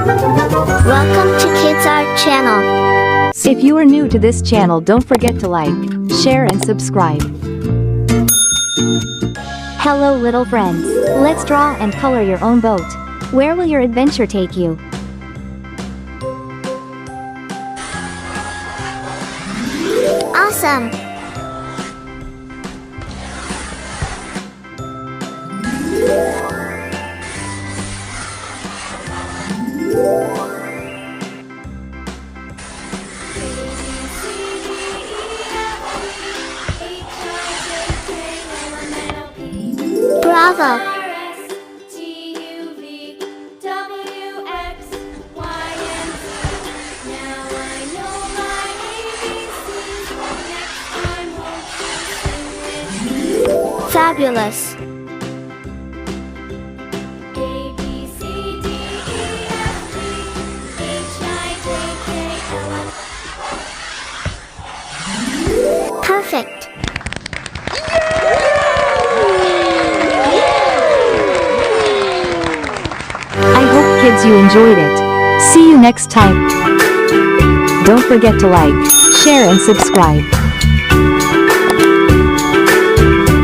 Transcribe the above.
Welcome to Kids Art Channel. If you are new to this channel, don't forget to like, share and subscribe. Hello little friends. Let's draw and color your own boat. Where will your adventure take you? Awesome! Bravo! Fabulous! Perfect! I hope kids you enjoyed it. See you next time. Don't forget to like, share and subscribe.